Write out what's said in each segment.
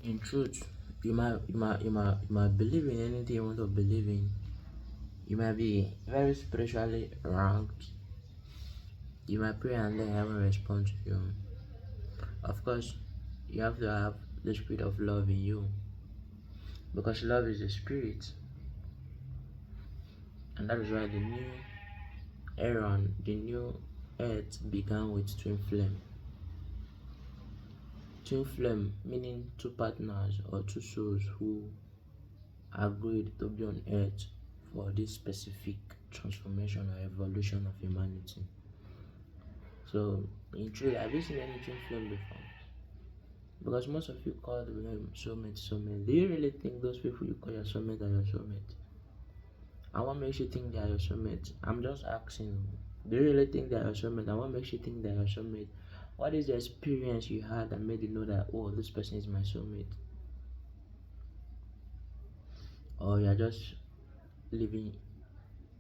In truth, you might believe in anything you want to believe in. You might be very spiritually ranked. You might pray and then heaven respond to you. Of course, you have to have the spirit of love in you because love is a spirit, and that is why the new Aaron, the new earth began with twin flame. Twin flame meaning two partners or two souls who agreed to be on earth for this specific transformation or evolution of humanity. So, in truth, have you seen any twin flame before? Because most of you call them soulmate. Do you really think those people you call your soulmate are your soulmate? And what makes you think they are your soulmate? I'm just asking. Do you really think they are your soulmate? And what makes you think they are your soulmate? What is the experience you had that made you know that, oh, this person is my soulmate? Or you're just living,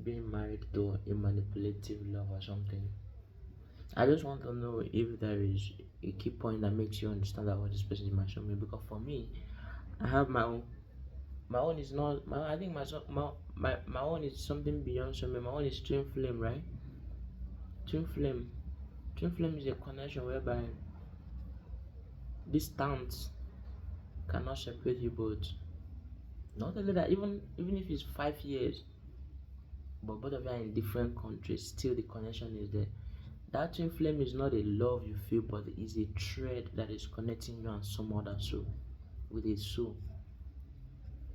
being married to a manipulative love or something? I just want to know if there is a key point that makes you understand that, oh, this person is my soulmate. Because for me, I have my own. My own is not my. I think my own is something beyond soulmate. My own is twin flame, right? Twin flame. Twin flame is a connection whereby distance cannot separate you both. Not only that, even if it's 5 years, but both of you are in different countries, still the connection is there. That twin flame is not a love you feel, but it is a thread that is connecting you and some other soul with a soul.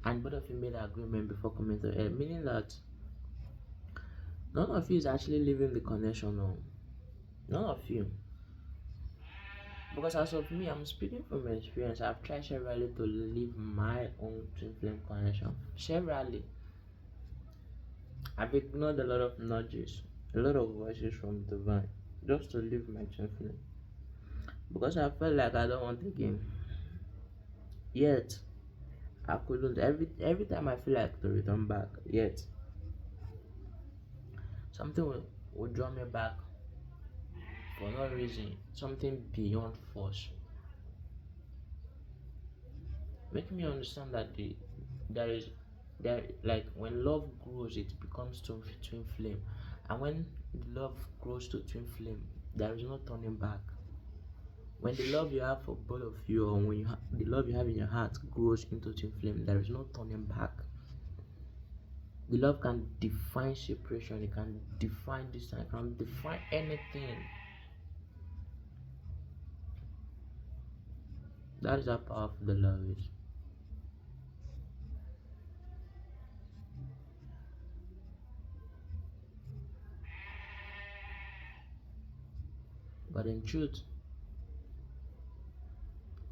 And both of you made an agreement before coming to earth, meaning that none of you is actually living the connection. No, none of you. Because as of me, I'm speaking from experience. I've tried severally to live my own twin flame connection. Severally. I've ignored a lot of nudges, a lot of voices from divine, just to live my twin flame. Because I felt like I don't want again. Yet I couldn't. Every time I feel like to return back, yet something will draw me back for no reason. Something beyond force. Make me understand that there is there like when love grows it becomes twin flame, and when the love grows to twin flame there is no turning back. When the love you have for both of you, or when the love you have in your heart grows into twin flame, there is no turning back. The love can define separation, it can define distance, it can define anything. That is how powerful the love is. But in truth,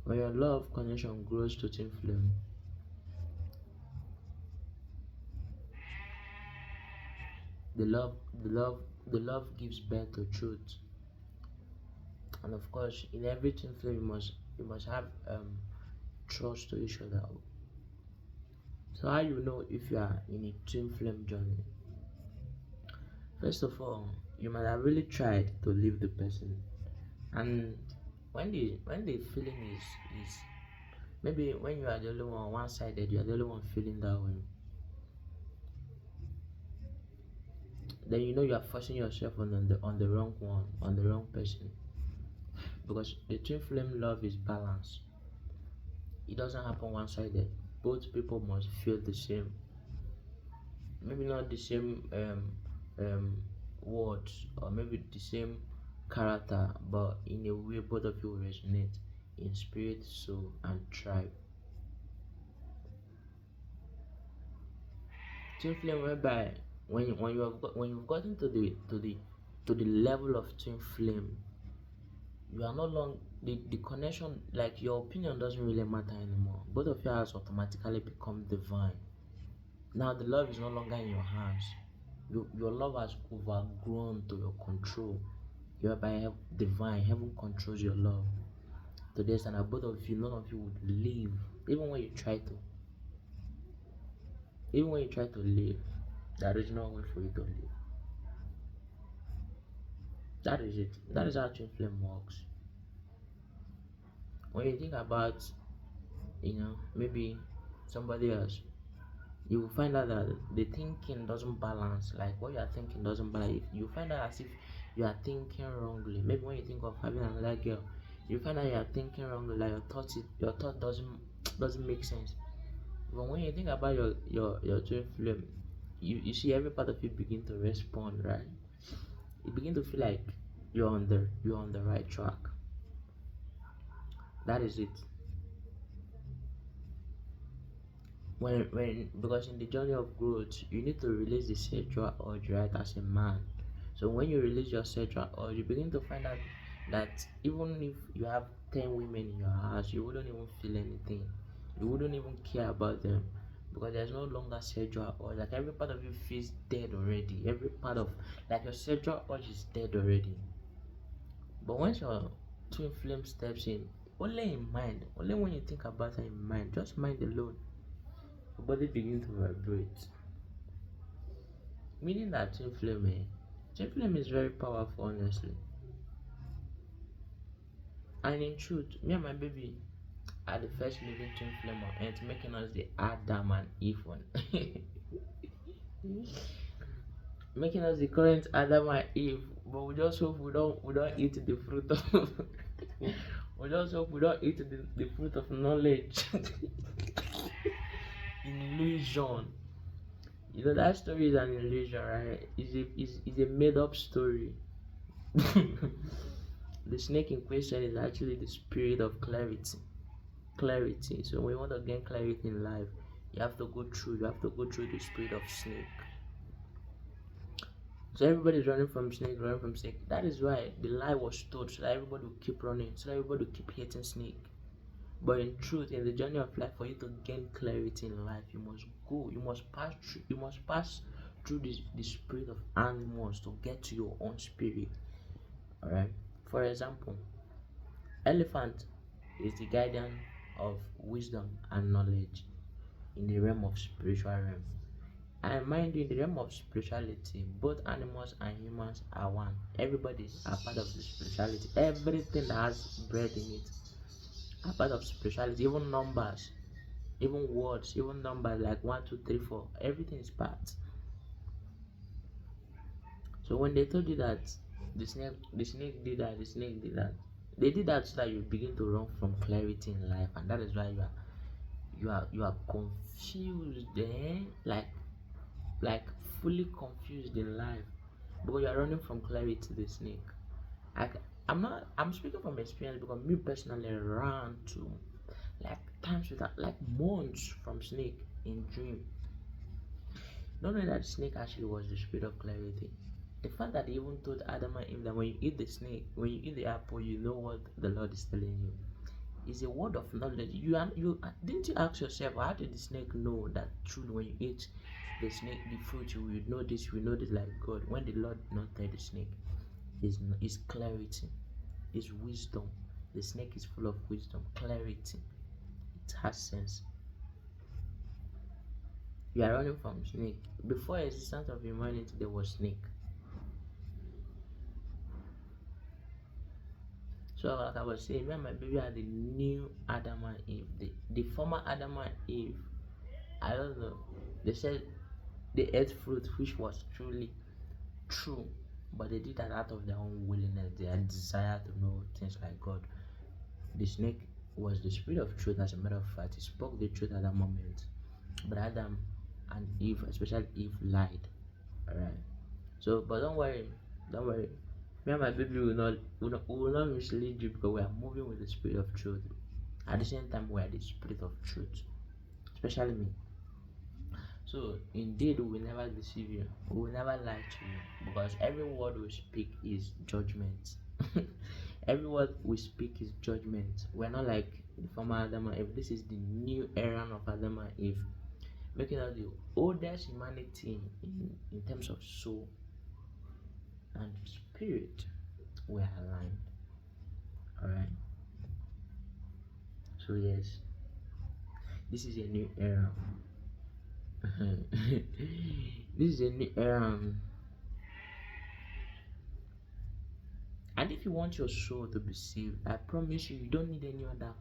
when your love connection grows to twin flame, the love the love the love gives birth to truth. And of course, in every twin flame you must have trust to each other. So how you know if you are in a twin flame journey? First of all, you might have really tried to leave the person, and when the feeling is maybe when you are the only one sided, you are the only one feeling that way, then you know you are forcing yourself on the wrong one, on the wrong person. Because the twin flame love is balance. It doesn't happen one sided. Both people must feel the same. Maybe not the same um, words, or maybe the same character, but in a way both of you will resonate in spirit, soul, and tribe. Twin flame whereby when you've gotten to the level of twin flame, you are no longer the connection, like your opinion doesn't really matter anymore. Both of you has automatically become divine. Now the love is no longer in your hands. Your love has overgrown to your control. You are by divine. Heaven controls your love. To the extent that both of you, none of you would leave. Even when you try to. Even when you try to leave, there is no way for you to leave. That is it. That is how twin flame works. When you think about maybe somebody else, you will find out that the thinking doesn't balance. Like what you are thinking doesn't balance. You find out as if you are thinking wrongly. Maybe when you think of having another girl, you find out you are thinking wrongly. Like your thought doesn't make sense. But when you think about your twin flame, you see every part of you begin to respond, right? You begin to feel like you're on the right track. That is it. When because in the journey of growth, you need to release the sexual urge, right, as a man. So when you release your sexual urge, you begin to find out that even if you have 10 women in your house, you wouldn't even feel anything. You wouldn't even care about them because there's no longer sexual urge. Like every part of you feels dead already. Every part of like your sexual urge is dead already. But once your twin flame steps in, only in mind, only when you think about her in mind, just mind alone, your body begins to vibrate. Meaning that twin flame is very powerful, honestly. And in truth, me and my baby are the first living twin flame on earth, making us the Adam and Eve one. Making us the current Adam and Eve, but we just hope we don't eat the fruit of we just hope we don't eat the fruit of knowledge. Illusion. That story is an illusion, right? Is a made up story. The snake in question is actually the spirit of clarity. Clarity. So when you want to gain clarity in life, you have to go through the spirit of snake. So everybody's running from snake. That is why the lie was told so that everybody will keep running, so that everybody will keep hating snake. But in truth, in the journey of life, for you to gain clarity in life, you must pass through the spirit of animals to get to your own spirit. Alright. For example, elephant is the guardian of wisdom and knowledge in the realm of spiritual realm. And mind you, in the realm of spirituality, both animals and humans are one. Everybody are part of the spirituality. Everything that has breath in it are part of spirituality. Even numbers, even words, even numbers like 1, 2, 3, 4. Everything is part. So when they told you that the snake did that, the snake did that, they did that so that you begin to run from clarity in life, and that is why you are confused, like fully confused in life because you are running from clarity to the snake. I, I'm speaking from experience because me personally ran to like times without like months from snake in dream. Not knowing that the snake actually was the spirit of clarity. The fact that he even told Adam and Eve that when you eat the apple, you know what the Lord is telling you. It's a word of knowledge. You didn't you ask yourself how did the snake know that truly when you eat the fruit, you will know this, you will know this like God. When the Lord did not tell the snake, is clarity, is wisdom. The snake is full of wisdom, clarity. It has sense. You are running from snake. Before existence of humanity, there was snake. So like I was saying, me and my baby are the new Adam and Eve. The former Adam and Eve, I don't know. They said they ate fruit which was truly true, but they did that out of their own willingness, their desire to know things like God. The snake was the spirit of truth, as a matter of fact. He spoke the truth at that moment. But Adam and Eve, especially Eve, lied. Alright. So, but don't worry. Me and my baby will not mislead you because we are moving with the spirit of truth. At the same time, we are the spirit of truth, especially me. So, indeed, we will never deceive you. We will never lie to you because every word we speak is judgment. Every word we speak is judgment. We're not like the former Adam and Eve. This is the new era of Adam and Eve, making us the oldest humanity in terms of soul and spirit. We are aligned. Alright. So yes, this is a new era. This is a new era. And if you want your soul to be saved, I promise you, you don't need any other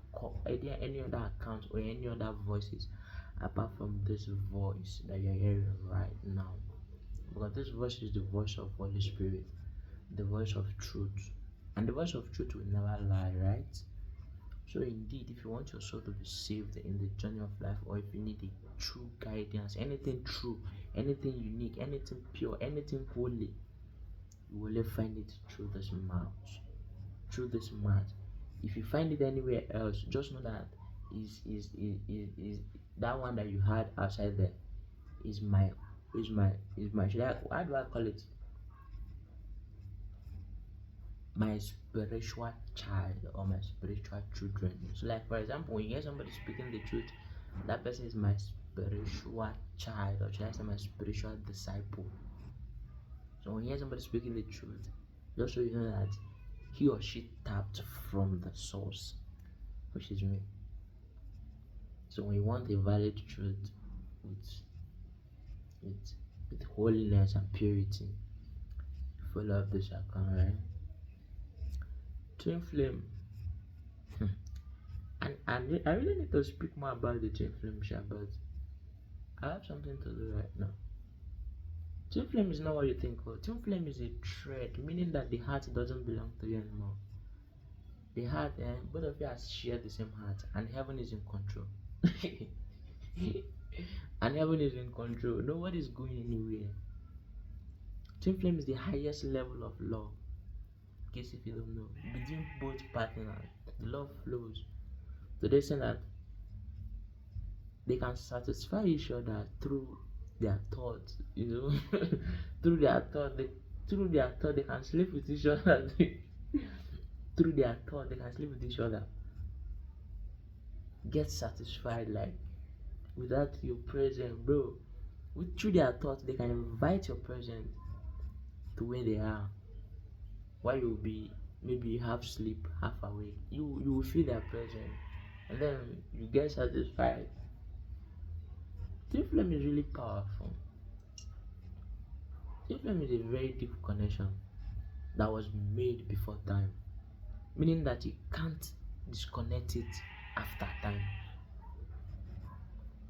any other account or any other voices apart from this voice that you're hearing right now. Because this voice is the voice of Holy Spirit, the voice of truth. And the voice of truth will never lie, right? So indeed, if you want your soul to be saved in the journey of life, or if you need a true guidance, anything true, anything unique, anything pure, anything holy, you will only find it through this mouth. Through this mouth. If you find it anywhere else, just know that is that one that you had outside there is my should I, how do I call it, my spiritual child or my spiritual children. So like for example, when you hear somebody speaking the truth, that person is my spiritual child, or should I say my spiritual disciple. So when you hear somebody speaking the truth, just so you know that he or she tapped from the source, which is me. So when you want a valid truth with holiness and purity, follow up this account, right? Twin flame. And I really need to speak more about the twin flame, but I have something to do right now. Twin flame is not what you think of. Twin flame is a thread, meaning that the heart doesn't belong to you anymore. The heart, both of you have shared the same heart, and heaven is in control. And heaven is in control. Nobody is going anywhere. Twin flame is the highest level of love. In case if you don't know, between both partners, the love flows. So they say that they can satisfy each other through their thoughts, through their thought, they can sleep with each other. Through their thought, they can sleep with each other. Get satisfied, like without your presence, bro. Through their thoughts, they can invite your presence to where they are. While you'll be maybe half sleep, half awake, you will feel their presence, and then you get satisfied. Twin flame is really powerful. Twin flame is a very deep connection that was made before time, meaning that you can't disconnect it after time.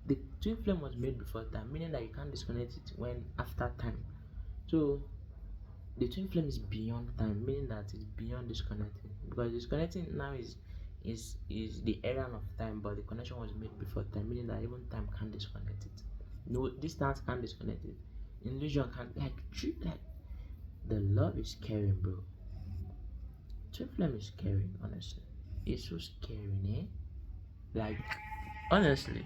The twin flame was made before time, meaning that you can't disconnect it when after time. So the twin flame is beyond time, meaning that it's beyond disconnecting, because disconnecting now is the errand of time, but the connection was made before time, meaning that even time can't disconnect it. No distance can't disconnect it. Illusion can't, like the love is caring, bro. Twin flame is caring, honestly. It's so scary, eh? Like honestly.